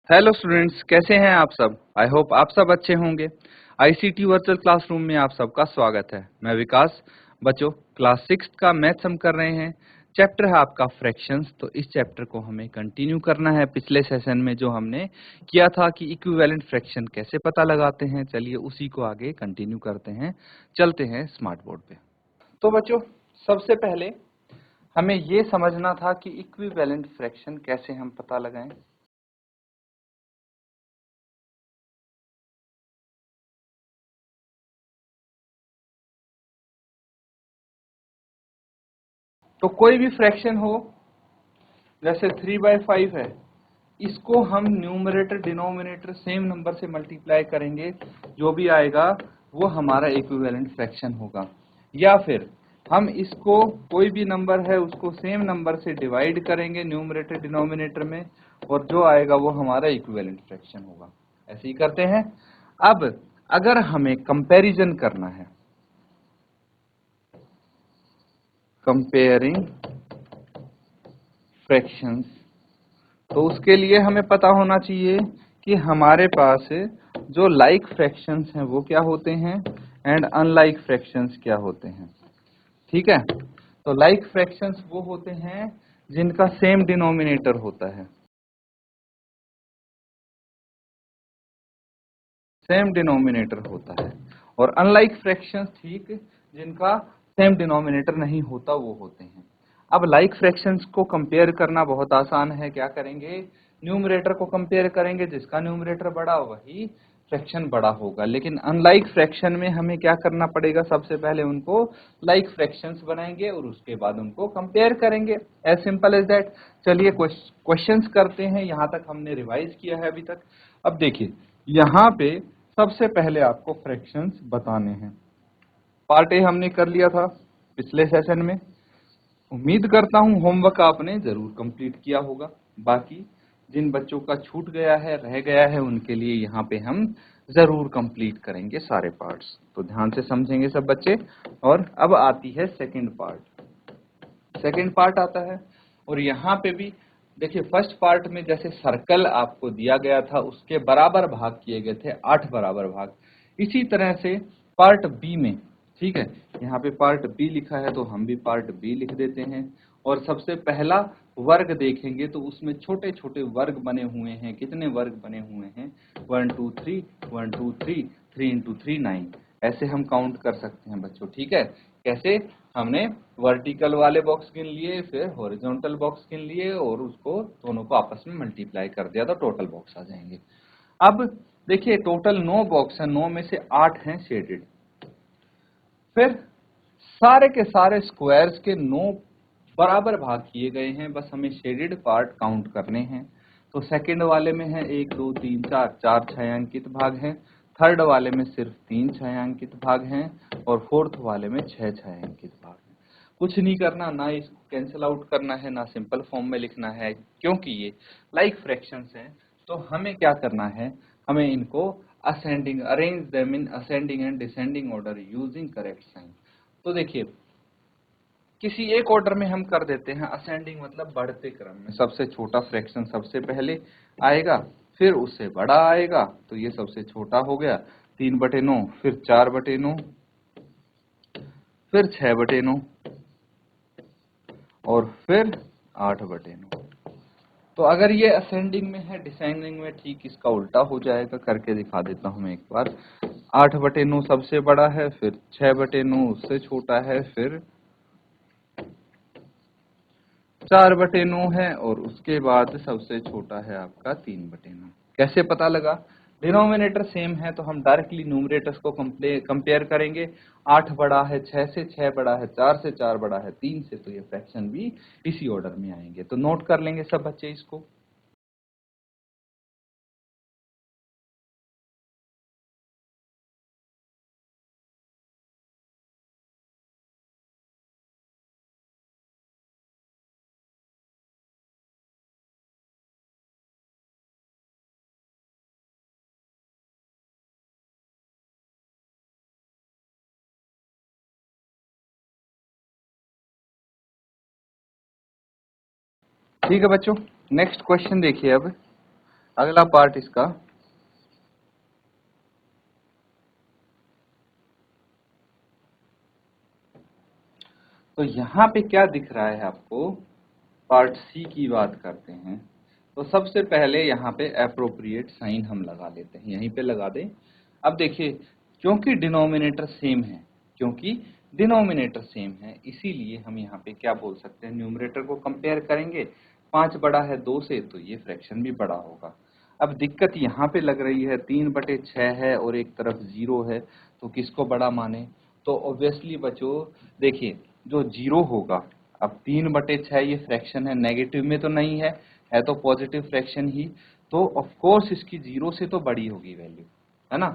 Hello students, कैसे हैं आप सब। आई होप आप सब अच्छे होंगे। आईसीटी वर्चुअल क्लासरूम में आप सबका स्वागत है। मैं विकास। बच्चों, क्लास 6 का मैथ्स हम कर रहे हैं। चैप्टर है आपका फ्रैक्शंस। तो इस चैप्टर को हमें कंटिन्यू करना है। पिछले सेशन में जो हमने किया था कि इक्विवेलेंट फ्रैक्शन कैसे पता लगाते हैं, चलिए उसी को आगे कंटिन्यू करते हैं। चलते हैं स्मार्ट बोर्ड पे। तो बच्चों, सबसे पहले हमें ये समझना था कि इक्विवेलेंट फ्रैक्शन कैसे हम पता लगाएं। तो कोई भी फ्रैक्शन हो, जैसे 3/5 है, इसको हम न्यूमरेटर डिनोमिनेटर सेम नंबर से मल्टीप्लाई करेंगे, जो भी आएगा वो हमारा इक्विवेलेंट फ्रैक्शन होगा। या फिर हम इसको, कोई भी नंबर है उसको सेम नंबर से डिवाइड करेंगे न्यूमरेटर डिनोमिनेटर में, और जो आएगा वो हमारा इक्विवेलेंट फ्रैक्शन होगा। ऐसे ही करते हैं। अब अगर हमें कंपैरिजन करना है, कंपेयरिंग फ्रैक्शंस, तो उसके लिए हमें पता होना चाहिए कि हमारे पास जो लाइक फ्रैक्शंस हैं वो क्या होते हैं एंड अनलाइक फ्रैक्शंस क्या होते हैं। ठीक है। तो लाइक फ्रैक्शंस वो होते हैं जिनका सेम डिनोमिनेटर होता है, सेम डिनोमिनेटर होता है। और अनलाइक फ्रैक्शंस, ठीक, जिनका सेम डिनोमिनेटर नहीं होता, वो होते हैं। अब लाइक फ्रैक्शंस को कंपेयर करना बहुत आसान है। क्या करेंगे, न्यूमरेटर को कंपेयर करेंगे, जिसका न्यूमरेटर बड़ा वही फ्रैक्शन बड़ा होगा। लेकिन अनलाइक फ्रैक्शन में हमें क्या करना पड़ेगा, सबसे पहले उनको लाइक फ्रैक्शंस बनाएंगे और उसके बाद उनको कंपेयर करेंगे। As simple as that. चलिए क्वेश्चंस करते हैं। यहाँ तक हमने रिवाइज किया है अभी तक। अब देखिए, यहाँ पे सबसे पहले आपको फ्रैक्शंस बताने हैं। पार्ट ए हमने कर लिया था पिछले सेशन में। उम्मीद करता हूँ होमवर्क आपने जरूर कंप्लीट किया होगा। बाकी जिन बच्चों का छूट गया है, रह गया है, उनके लिए यहाँ पे हम जरूर कंप्लीट करेंगे सारे पार्ट्स। तो ध्यान से समझेंगे सब बच्चे। और अब आती है सेकंड पार्ट। सेकंड पार्ट आता है, और यहाँ पे भी देखिए, फर्स्ट पार्ट में जैसे सर्कल आपको दिया गया था, उसके बराबर भाग किए गए थे, 8 बराबर भाग। इसी तरह से पार्ट बी में, ठीक है, यहाँ पे पार्ट बी लिखा है तो हम भी पार्ट बी लिख देते हैं। और सबसे पहला वर्ग देखेंगे तो उसमें छोटे छोटे वर्ग बने हुए हैं। कितने वर्ग बने हुए हैं, 1 2 3, 1 2 3, 3 इंटू 3 9। ऐसे हम काउंट कर सकते हैं बच्चों। ठीक है। कैसे, हमने वर्टिकल वाले बॉक्स गिन लिए, फिर हॉरिजॉन्टल बॉक्स गिन लिए, और उसको दोनों को आपस में मल्टीप्लाई कर दिया तो टोटल बॉक्स आ जाएंगे। अब देखिए, टोटल 9 बॉक्स है, 9 में से 8 हैं शेडेड। फिर सारे के सारे स्क्वायर्स के 9 बराबर भाग किए गए हैं, बस हमें शेडेड पार्ट काउंट करने हैं। तो सेकंड वाले में है 1 2 3 4, 4 छायांकित भाग हैं। थर्ड वाले में सिर्फ 3 छायांकित भाग हैं, और फोर्थ वाले में 6 छायांकित भाग हैं। कुछ नहीं करना, ना इसको कैंसिल आउट करना है, ना सिंपल फॉर्म में लिखना है, क्योंकि ये लाइक फ्रैक्शंस हैं। तो हमें क्या करना है, हमें इनको ascending, arrange them in ascending and descending order using correct sign. तो देखिए, किसी एक ऑर्डर में हम कर देते हैं। असेंडिंग मतलब बढ़ते क्रम में, सबसे छोटा फ्रैक्शन सबसे पहले आएगा, फिर उससे बड़ा आएगा, तो ये सबसे छोटा हो गया 3/9, फिर 4/9, फिर 6/9, और फिर 8/9। तो अगर ये असेंडिंग में है, डिसेंडिंग में ठीक इसका उल्टा हो जाएगा। करके दिखा देता हूं मैं एक बार। 8/9 सबसे बड़ा है, फिर 6/9 उससे छोटा है, फिर 4/9 है, और उसके बाद सबसे छोटा है आपका 3/9। कैसे पता लगा, डिनोमिनेटर सेम है तो हम डायरेक्टली न्यूमरेटर्स को कंपेयर करेंगे। 8 बड़ा है 6 से, 6 बड़ा है 4 से, 4 बड़ा है 3 से, तो ये फ्रैक्शन भी इसी ऑर्डर में आएंगे। तो नोट कर लेंगे सब बच्चे इसको। ठीक है बच्चों, नेक्स्ट क्वेश्चन देखिए। अब अगला पार्ट इसका, तो यहाँ पे क्या दिख रहा है आपको, पार्ट सी की बात करते हैं। तो सबसे पहले यहाँ पे एप्रोप्रिएट साइन हम लगा लेते हैं, यहीं पे लगा दें। अब देखिए, क्योंकि डिनोमिनेटर सेम है, क्योंकि डिनोमिनेटर सेम है, इसीलिए हम यहाँ पे क्या बोल सकते हैं, न्यूमरेटर को कंपेयर करेंगे। 5 बड़ा है 2 से, तो ये फ्रैक्शन भी बड़ा होगा। अब दिक्कत यहाँ पे लग रही है, 3/6 है और एक तरफ 0 है, तो किसको बड़ा माने। तो ऑब्वियसली बच्चों देखिए, जो 0 होगा, अब 3/6 ये फ्रैक्शन है, नेगेटिव में तो नहीं है तो पॉजिटिव फ्रैक्शन ही, तो ऑफ कोर्स इसकी 0 से तो बड़ी होगी वैल्यू, है ना।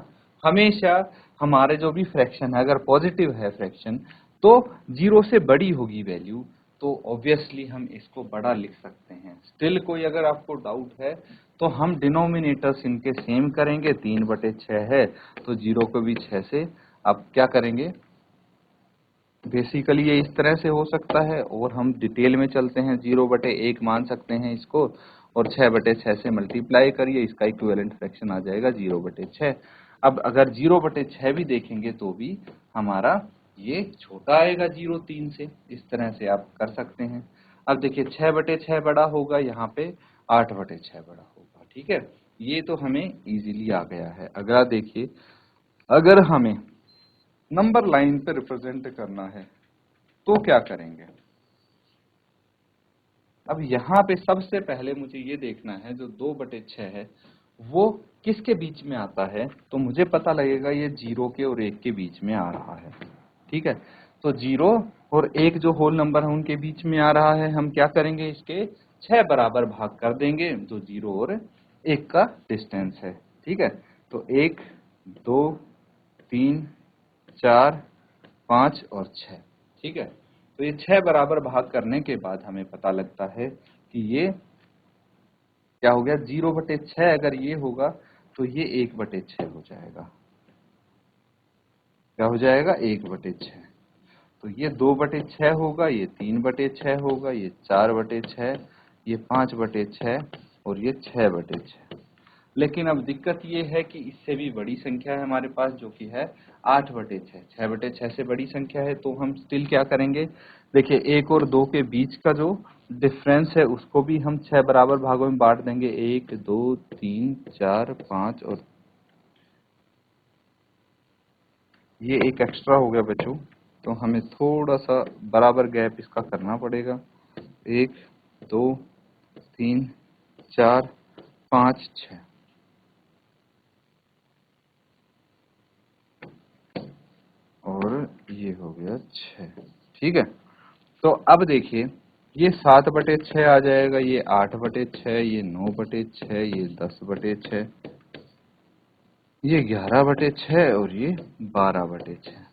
हमेशा हमारे जो भी फ्रैक्शन है, अगर पॉजिटिव है फ्रैक्शन, तो 0 से बड़ी होगी वैल्यू, तो ऑब्वियसली हम इसको बड़ा लिख सकते हैं। स्टिल कोई अगर आपको डाउट है, तो हम डिनोमिनेटर्स इनके सेम करेंगे। 3/6 है, तो 0 को भी 6 से अब क्या करेंगे, बेसिकली ये इस तरह से हो सकता है, और हम डिटेल में चलते हैं। 0/1 मान सकते हैं इसको, और 6/6 से मल्टीप्लाई करिए, इसका इक्विवेलेंट फ्रैक्शन आ जाएगा 0/6। अब अगर 0/6 भी देखेंगे तो भी हमारा ये छोटा आएगा 0.3 से, इस तरह से आप कर सकते हैं। अब देखिए 6/6 बड़ा होगा, यहाँ पे 8/6 बड़ा होगा, ठीक है। ये तो हमें इजीली आ गया है। अगला देखिए, अगर हमें नंबर लाइन पे रिप्रेजेंट करना है तो क्या करेंगे। अब यहाँ पे सबसे पहले मुझे ये देखना है, जो 2/6 है वो किसके बीच में आता है, तो मुझे पता लगेगा ये 0 के और 1 के बीच में आ रहा है, ठीक है। तो 0 और 1 जो होल नंबर है उनके बीच में आ रहा है, हम क्या करेंगे, इसके 6 बराबर भाग कर देंगे, जो 0 और 1 का डिस्टेंस है, ठीक है। तो 1 2 3 4 5 और 6, ठीक है। तो ये 6 बराबर भाग करने के बाद हमें पता लगता है कि ये क्या हो गया, 0/6 अगर ये होगा तो ये 1/6 हो जाएगा। क्या हो जाएगा, 1/6। तो ये 2/6 होगा, ये 3/6 होगा, ये 4/6, ये 5/6 और ये 6/6। लेकिन अब दिक्कत ये है कि इससे भी बड़ी संख्या है हमारे पास, जो कि है 8/6। 6/6 से बड़ी संख्या है, तो हम स्टिल क्या करेंगे, देखिए 1 और 2 के बीच का जो डिफरेंस है उसको भी हम 6 बराबर भागों में बांट देंगे। 1 2 3 4 5 और ये एक एक्स्ट्रा हो गया बच्चों, तो हमें थोड़ा सा बराबर गैप इसका करना पड़ेगा। 1 2 3 4 5 6, और ये हो गया 6, ठीक है। तो अब देखिए, ये 7/6 आ जाएगा, ये 8/6, ये 9/6, ये 10/6, ये 11/6 और ये 12/6,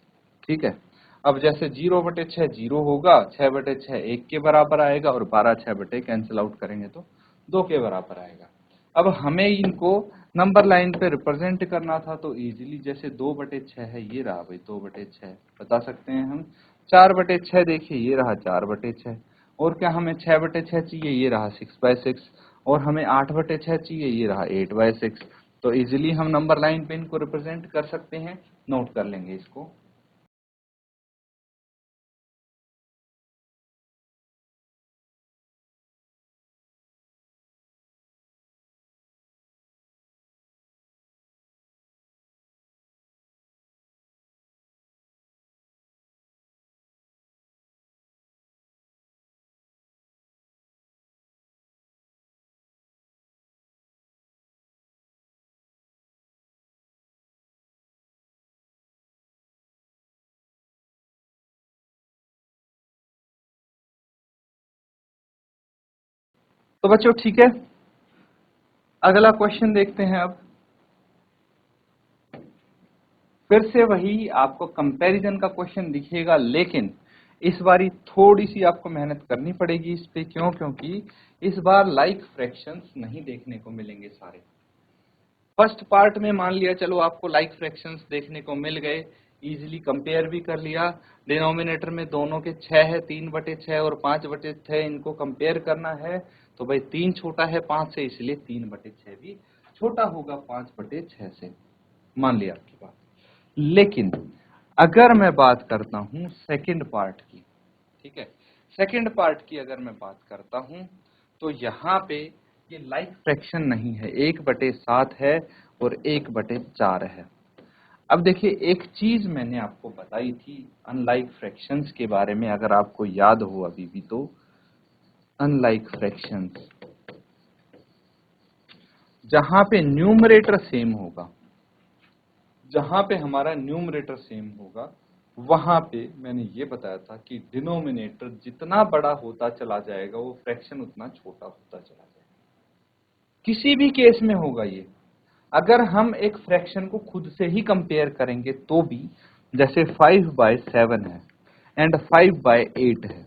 ठीक है। अब जैसे 0/6 0 होगा, 6/6 1 के बराबर आएगा, और 12 6/6 कैंसिल आउट करेंगे तो 2 के बराबर आएगा। अब हमें इनको नंबर लाइन पे रिप्रेजेंट करना था, तो इजीली जैसे 2/6 है, ये रहा भाई 2/6 बता सकते हैं हम। 4/6 देखिए, ये रहा 4/6, और क्या हमें 6/6 चाहिए, ये रहा 6/6, और हमें 8/6 चाहिए, ये रहा 8/6। तो इजीली हम नंबर लाइन पे इनको रिप्रेजेंट कर सकते हैं। नोट कर लेंगे इसको। तो बच्चों ठीक है, अगला क्वेश्चन देखते हैं। अब फिर से वही आपको कंपैरिजन का क्वेश्चन दिखेगा, लेकिन इस बारी थोड़ी सी आपको मेहनत करनी पड़ेगी इस पे। क्यों, क्योंकि इस बार लाइक फ्रैक्शंस नहीं देखने को मिलेंगे सारे। फर्स्ट पार्ट में मान लिया चलो आपको लाइक फ्रैक्शंस देखने को मिल गए, इजीली कंपेयर भी कर लिया। डिनोमिनेटर में दोनों के 6 है, 3/6 और 5/6, इनको कंपेयर करना है। तो भाई 3 छोटा है 5 से, इसलिए 3/6 भी छोटा होगा 5/6 से, मान लिया आपकी बात। लेकिन अगर मैं बात करता हूं सेकंड पार्ट की, ठीक है, सेकंड पार्ट की अगर मैं बात करता हूं तो यहाँ पे ये लाइक फ्रैक्शन नहीं है, 1/7 है और 1/4 है। अब देखिए एक चीज मैंने आपको बताई थी अनलाइक फ्रैक्शंस के बारे में, अगर आपको याद हो अभी भी, तो अनलाइक फ्रैक्शंस जहां पे न्यूमरेटर सेम होगा, जहां पे हमारा न्यूमरेटर सेम होगा, वहां पे मैंने ये बताया था कि डिनोमिनेटर जितना बड़ा होता चला जाएगा वो फ्रैक्शन उतना छोटा होता चला जाएगा। किसी भी केस में होगा ये। अगर हम एक फ्रैक्शन को खुद से ही कंपेयर करेंगे तो भी, जैसे 5/7 है एंड 5/8 है,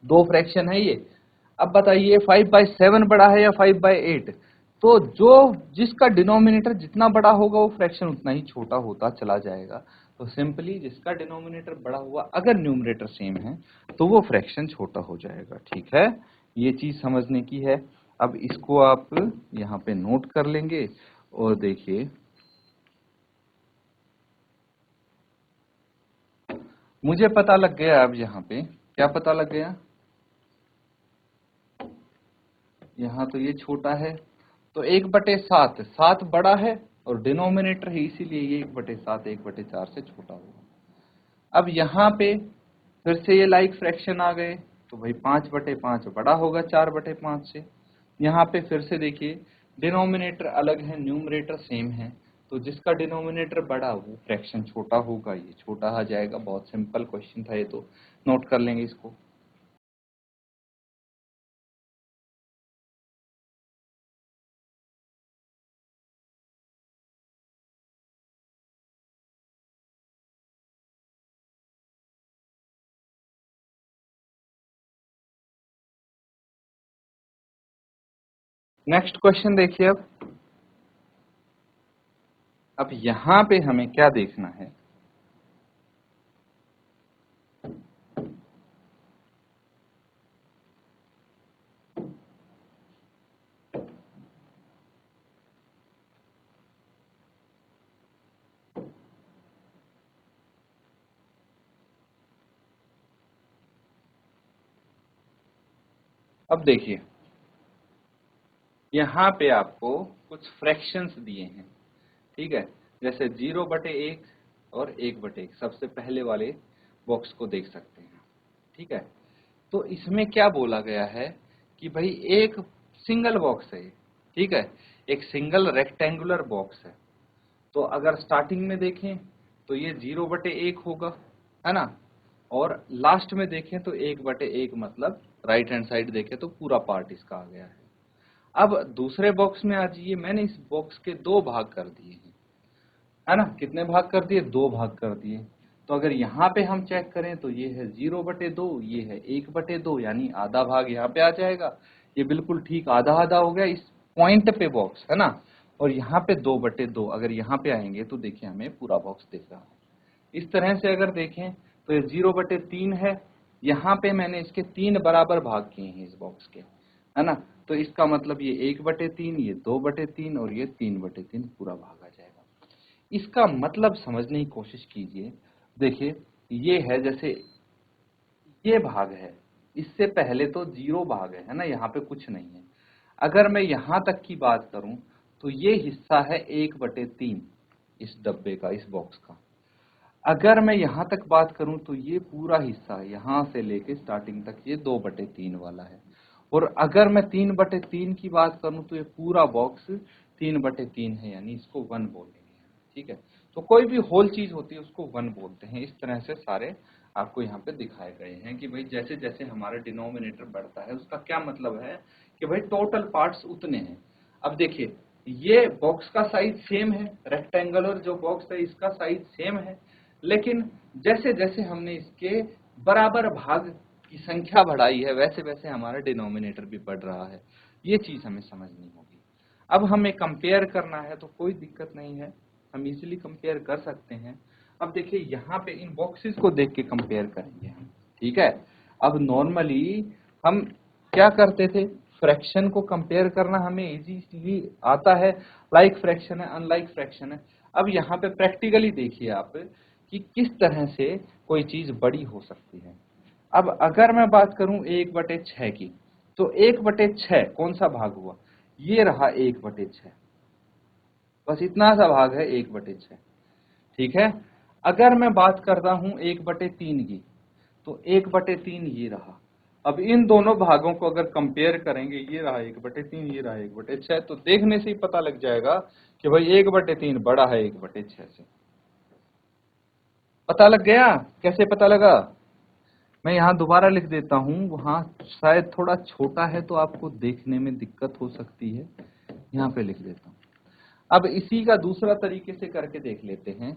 दो फ्रैक्शन है ये। अब बताइए 5/7 बड़ा है या 5/8? तो जो जिसका डिनोमिनेटर जितना बड़ा होगा वो फ्रैक्शन उतना ही छोटा होता चला जाएगा। तो सिंपली जिसका डिनोमिनेटर बड़ा हुआ अगर न्यूमरेटर सेम है तो वो फ्रैक्शन छोटा हो जाएगा। ठीक है, ये चीज समझने की है। अब इसको आप यहाँ पे नोट कर लेंगे और देखिए, मुझे पता लग गया। अब यहाँ पे क्या पता लग गया, यहाँ तो ये छोटा है तो 1/7, 7 बड़ा है और डिनोमिनेटर है, इसीलिए ये 1/7 1/4 से छोटा होगा। अब यहाँ पे फिर से ये लाइक फ्रैक्शन आ गए तो भाई 5/5 बड़ा होगा 4/5 से। यहाँ पे फिर से देखिए डिनोमिनेटर अलग है, न्यूमरेटर सेम है, तो जिसका डिनोमिनेटर बड़ा वो फ्रैक्शन छोटा होगा, ये छोटा आ जाएगा। बहुत सिंपल क्वेश्चन था ये, तो नोट कर लेंगे इसको। नेक्स्ट क्वेश्चन देखिए। अब यहाँ पे हमें क्या देखना है, अब देखिए यहाँ पे आपको कुछ फ्रैक्शंस दिए हैं, ठीक है, जैसे 0/1 और 1/1, सबसे पहले वाले बॉक्स को देख सकते हैं। ठीक है, तो इसमें क्या बोला गया है कि भाई एक सिंगल बॉक्स है ये, ठीक है, एक सिंगल रेक्टेंगुलर बॉक्स है। तो अगर स्टार्टिंग में देखें तो ये 0/1 होगा, है ना, और लास्ट में देखें तो 1/1, मतलब राइट हैंड साइड देखें तो पूरा पार्ट इसका आ गया है। अब दूसरे बॉक्स में आ जाइए, मैंने इस बॉक्स के दो भाग कर दिए हैं, है ना, कितने भाग कर दिए, दो भाग कर दिए। तो अगर यहाँ पे हम चेक करें तो ये है 0/2, ये है 1/2, यानी आधा भाग यहाँ पे आ जाएगा। ये बिल्कुल ठीक आधा आधा हो गया इस पॉइंट पे बॉक्स, है ना, और यहाँ पे 2/2, अगर यहाँ पे आएंगे तो देखिए हमें पूरा बॉक्स दिख रहा है। इस तरह से अगर देखें तो ये 0/3 है, यहाँ पे मैंने इसके 3 बराबर भाग किए हैं इस बॉक्स के, है ना, तो इसका मतलब ये 1/3, ये 2/3 और ये 3/3 पूरा भाग आ जाएगा। इसका मतलब समझने की कोशिश कीजिए। देखिए ये है, जैसे ये भाग है, इससे पहले तो 0 भाग है ना, यहाँ पे कुछ नहीं है। अगर मैं यहाँ तक की बात करूं तो ये हिस्सा है 1/3 इस डब्बे का, इस बॉक्स का। अगर मैं यहाँ तक बात करूं तो ये पूरा हिस्सा यहाँ से लेके स्टार्टिंग तक ये 2/3 वाला है। और अगर मैं 3/3 की बात करूं तो ये पूरा बॉक्स 3/3 है, यानी इसको 1 बोलेंगे। ठीक है, तो कोई भी होल चीज होती है उसको 1 बोलते हैं। इस तरह से सारे आपको यहाँ पे दिखाए गए हैं कि भाई जैसे जैसे हमारा डिनोमिनेटर बढ़ता है उसका क्या मतलब है कि भाई टोटल पार्ट्स उतने हैं। अब देखिए ये बॉक्स का साइज सेम है, रेक्टेंगुलर जो बॉक्स है इसका साइज सेम है, लेकिन जैसे जैसे हमने इसके बराबर भाग की संख्या बढ़ाई है वैसे वैसे हमारा डिनोमिनेटर भी बढ़ रहा है। ये चीज हमें समझनी होगी। अब हमें कंपेयर करना है तो कोई दिक्कत नहीं है, हम इजीली कंपेयर कर सकते हैं। अब देखिए यहाँ पे इन बॉक्सेस को देख के कंपेयर करेंगे हम, ठीक है। अब नॉर्मली हम क्या करते थे फ्रैक्शन को कंपेयर करना हमें इजीली आता है, लाइक फ्रैक्शन है, अनलाइक फ्रैक्शन है। अब यहाँ पे प्रैक्टिकली देखिए आप कि किस तरह से कोई चीज बड़ी हो सकती है। अब अगर मैं बात करूं 1/6 की, तो 1/6 कौन सा भाग हुआ, ये रहा 1/6, बस इतना सा भाग है 1/6, ठीक है। अगर मैं बात करता हूं 1/3 की, तो 1/3 ये रहा। अब इन दोनों भागों को अगर कंपेयर करेंगे, ये रहा 1/3, ये रहा 1/6, तो देखने से ही पता लग जाएगा कि भाई 1/3 बड़ा है 1/6 से। पता लग गया? कैसे पता लगा? मैं यहाँ दोबारा लिख देता हूँ, वहां शायद थोड़ा छोटा है तो आपको देखने में दिक्कत हो सकती है, यहाँ पे लिख देता हूँ। अब इसी का दूसरा तरीके से करके देख लेते हैं,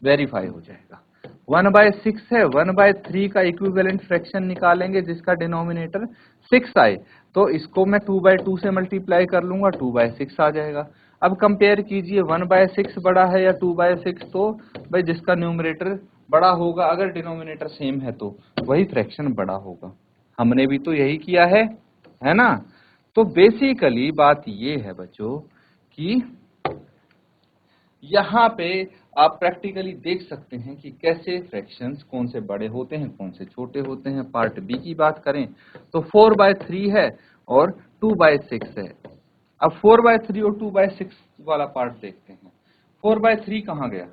वेरीफाई हो जाएगा। 1/6 है, 1/3 का इक्विवेलेंट फ्रैक्शन निकालेंगे जिसका डिनोमिनेटर 6 आए, तो इसको मैं 2/2 से मल्टीप्लाई कर लूंगा, 2/6 आ जाएगा। अब कंपेयर कीजिए 1/6 बड़ा है या 2/6, तो भाई जिसका न्यूमरेटर बड़ा होगा, अगर डिनोमिनेटर सेम है तो वही फ्रैक्शन बड़ा होगा। हमने भी तो यही किया है ना। तो बेसिकली बात ये है बच्चों कि यहाँ पे आप प्रैक्टिकली देख सकते हैं कि कैसे फ्रैक्शंस कौन से बड़े होते हैं, कौन से छोटे होते हैं। पार्ट बी की बात करें तो 4/3 है और 2/6 है। अब 4/3 और 2/6 वाला पार्ट देखते हैं। 4/3 कहाँ गया?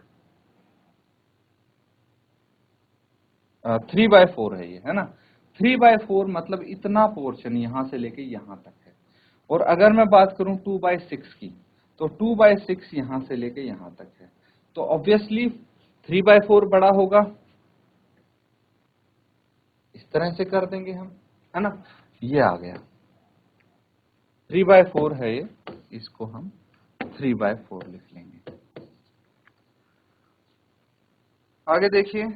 3/4 है ये, है ना। 3/4 मतलब इतना पोर्शन यहां से लेके यहां तक है। और अगर मैं बात करूं 2/6 की, तो 2/6 यहां से लेके यहां तक है, तो ऑब्वियसली 3/4 बड़ा होगा। इस तरह से कर देंगे हम, है ना। ये आ गया 3/4 है ये, इसको हम 3/4 लिख लेंगे। आगे देखिए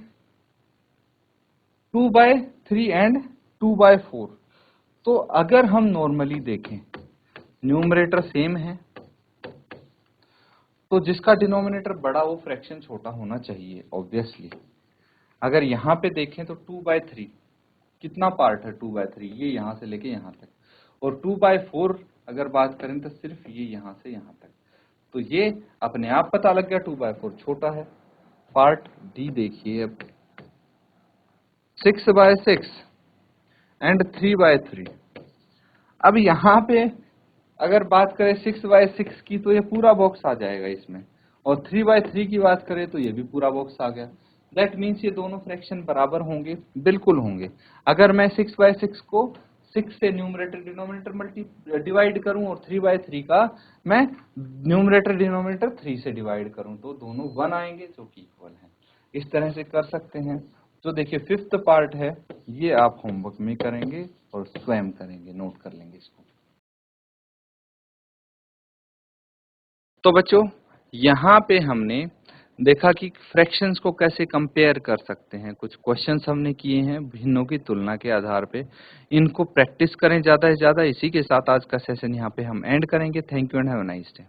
2/3 एंड 2/4। तो अगर हम नॉर्मली देखें, न्यूमरेटर सेम है, तो जिसका डिनोमिनेटर बड़ा वो फ्रैक्शन छोटा होना चाहिए ऑब्वियसली। अगर यहाँ पे देखें तो 2/3 कितना पार्ट है, 2/3 ये यहाँ से लेके यहाँ तक, और 2/4 अगर बात करें तो सिर्फ ये यहाँ से यहाँ तक। तो ये अपने आप पता लग गया 2/4 छोटा है। पार्ट डी देखिए अब, 6/6 एंड 3/3। अब यहाँ पे अगर बात करें 6/6 की, तो ये पूरा बॉक्स आ जाएगा इसमें, और 3/3 की बात करें तो ये भी पूरा बॉक्स आ गया। दैट मीन्स ये दोनों फ्रैक्शन बराबर होंगे, बिल्कुल होंगे। अगर मैं 6/6 को 6 से न्यूमरेटर डिनोमिनेटर डिवाइड करूं और 3/3 का मैं न्यूमरेटर डिनोमिनेटर 3 से डिवाइड करूं, तो दोनों 1 आएंगे जो कि इक्वल है। इस तरह से कर सकते हैं। तो देखिए 5th पार्ट है, ये आप होमवर्क में करेंगे और स्वयं करेंगे, नोट कर लेंगे इसको। तो बच्चों यहाँ पे हमने देखा कि फ्रैक्शंस को कैसे कंपेयर कर सकते हैं। कुछ क्वेश्चंस हमने किए हैं भिन्नों की तुलना के आधार पे। इनको प्रैक्टिस करें ज़्यादा से ज़्यादा। इसी के साथ आज का सेशन यहाँ पे हम एंड करेंगे। Thank you and have a nice day.